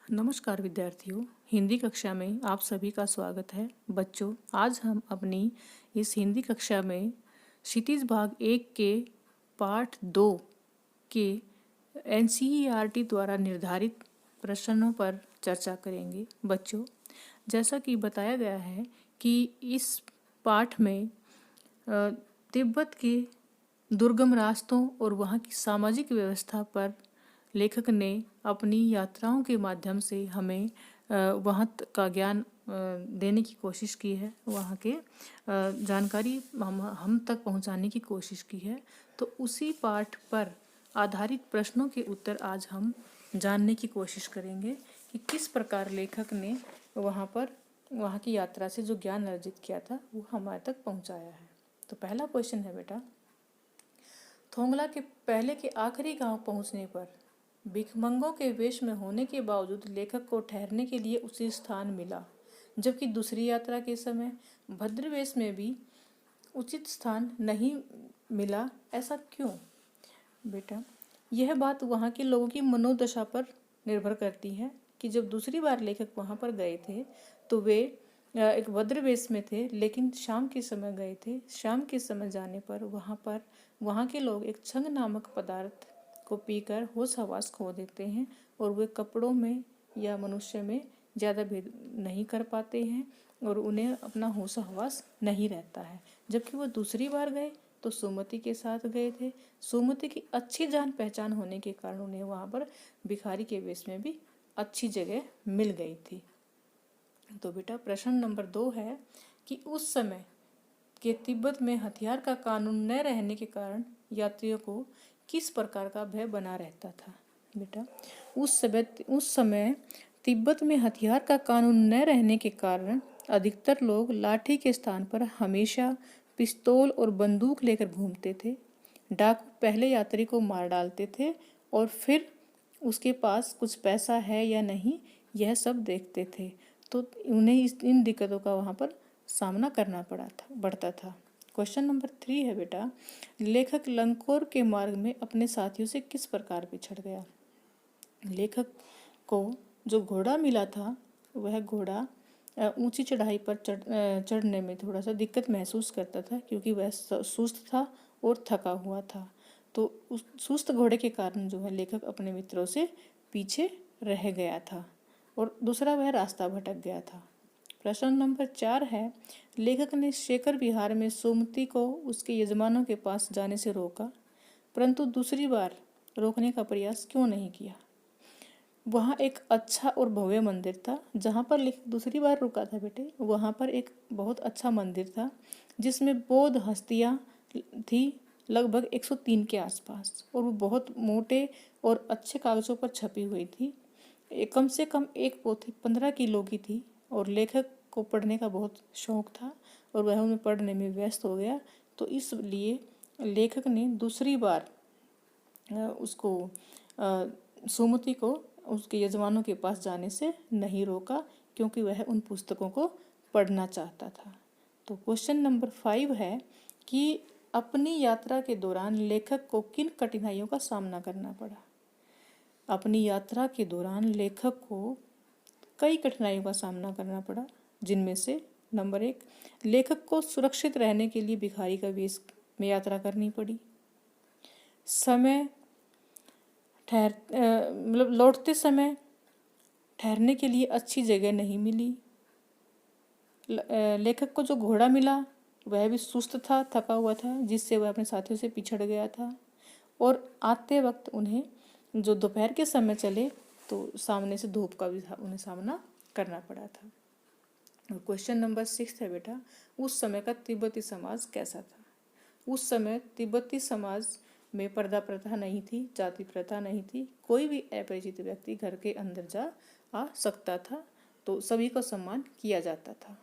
नमस्कार विद्यार्थियों, हिंदी कक्षा में आप सभी का स्वागत है। बच्चों, आज हम अपनी इस हिंदी कक्षा में क्षितिज भाग 1 के पाठ 2 के एनसीईआरटी द्वारा निर्धारित प्रश्नों पर चर्चा करेंगे। बच्चों, जैसा कि बताया गया है कि इस पाठ में तिब्बत के दुर्गम रास्तों और वहाँ की सामाजिक व्यवस्था पर लेखक ने अपनी यात्राओं के माध्यम से हमें वहाँ का ज्ञान देने की कोशिश की है, वहाँ के जानकारी हम तक पहुँचाने की कोशिश की है। तो उसी पाठ पर आधारित प्रश्नों के उत्तर आज हम जानने की कोशिश करेंगे कि किस प्रकार लेखक ने वहाँ की यात्रा से जो ज्ञान अर्जित किया था वो हमारे तक पहुँचाया है। तो पहला क्वेश्चन है बेटा, थोंगला के पहले के आखिरी गांव पहुंचने पर भिखमंगों के वेश में होने के बावजूद लेखक को ठहरने के लिए उचित स्थान मिला, जबकि दूसरी यात्रा के समय भद्रवेश में भी उचित स्थान नहीं मिला। ऐसा क्यों? बेटा, यह बात वहाँ के लोगों की मनोदशा पर निर्भर करती है कि जब दूसरी बार लेखक वहाँ पर गए थे तो वे एक भद्रवेश में थे, लेकिन शाम के समय गए थे। शाम के समय जाने पर वहाँ के लोग एक छंग नामक पदार्थ को पीकर होश हवास खो देते हैं और वे कपड़ों में या मनुष्य में ज़्यादा भेद नहीं कर पाते हैं और उन्हें अपना होश हवास नहीं रहता है। जबकि वो दूसरी बार गए तो सुमति के साथ गए थे। सुमति की अच्छी जान पहचान होने के कारण उन्हें वहाँ पर भिखारी के वेश में भी अच्छी जगह मिल गई थी। तो बेटा, प्रश्न नंबर 2 है कि उस समय के तिब्बत में हथियार का कानून न रहने के कारण यात्रियों को किस प्रकार का भय बना रहता था? बेटा, उस समय तिब्बत में हथियार का कानून न रहने के कारण अधिकतर लोग लाठी के स्थान पर हमेशा पिस्तौल और बंदूक लेकर घूमते थे। डाकू पहले यात्री को मार डालते थे और फिर उसके पास कुछ पैसा है या नहीं यह सब देखते थे। तो उन्हें इन दिक्कतों का वहाँ पर सामना करना पड़ता था। क्वेश्चन नंबर 3 है बेटा, लेखक लंकोर के मार्ग में अपने साथियों से किस प्रकार बिछड़ गया? लेखक को जो घोड़ा मिला था वह घोड़ा ऊंची चढ़ाई पर चढ़ने में थोड़ा सा दिक्कत महसूस करता था, क्योंकि वह सुस्त था और थका हुआ था। तो उस सुस्त घोड़े के कारण जो है लेखक अपने मित्रों से पीछे रह गया था और दूसरा वह रास्ता भटक गया था। प्रश्न नंबर 4 है, लेखक ने शेखर विहार में सुमति को उसके यजमानों के पास जाने से रोका, परंतु दूसरी बार रोकने का प्रयास क्यों नहीं किया? वहाँ एक अच्छा और भव्य मंदिर था जहाँ पर लेखक दूसरी बार रुका था। बेटे, वहाँ पर एक बहुत अच्छा मंदिर था जिसमें बौद्ध हस्तियाँ थी, लगभग 103 के आसपास, और वो बहुत मोटे और अच्छे कागजों पर छपी हुई थी। कम से कम एक पोथी 15 किलो की थी और लेखक को पढ़ने का बहुत शौक था और वह उन्हें पढ़ने में व्यस्त हो गया। तो इसलिए लेखक ने दूसरी बार उसको सुमति को उसके यजमानों के पास जाने से नहीं रोका, क्योंकि वह उन पुस्तकों को पढ़ना चाहता था। तो क्वेश्चन नंबर 5 है कि अपनी यात्रा के दौरान लेखक को किन कठिनाइयों का सामना करना पड़ा? अपनी यात्रा के दौरान लेखक को कई कठिनाइयों का सामना करना पड़ा, जिनमें से नंबर 1, लेखक को सुरक्षित रहने के लिए भिखारी का वेश में यात्रा करनी पड़ी। समय लौटते समय ठहरने के लिए अच्छी जगह नहीं मिली। लेखक को जो घोड़ा मिला वह भी सुस्त था, थका हुआ था, जिससे वह अपने साथियों से पिछड़ गया था। और आते वक्त उन्हें जो दोपहर के समय चले तो सामने से धूप का भी उन्हें सामना करना पड़ा था। और क्वेश्चन नंबर 6 है बेटा, उस समय का तिब्बती समाज कैसा था? उस समय तिब्बती समाज में पर्दा प्रथा नहीं थी, जाति प्रथा नहीं थी। कोई भी अपरिचित व्यक्ति घर के अंदर आ सकता था, तो सभी को सम्मान किया जाता था।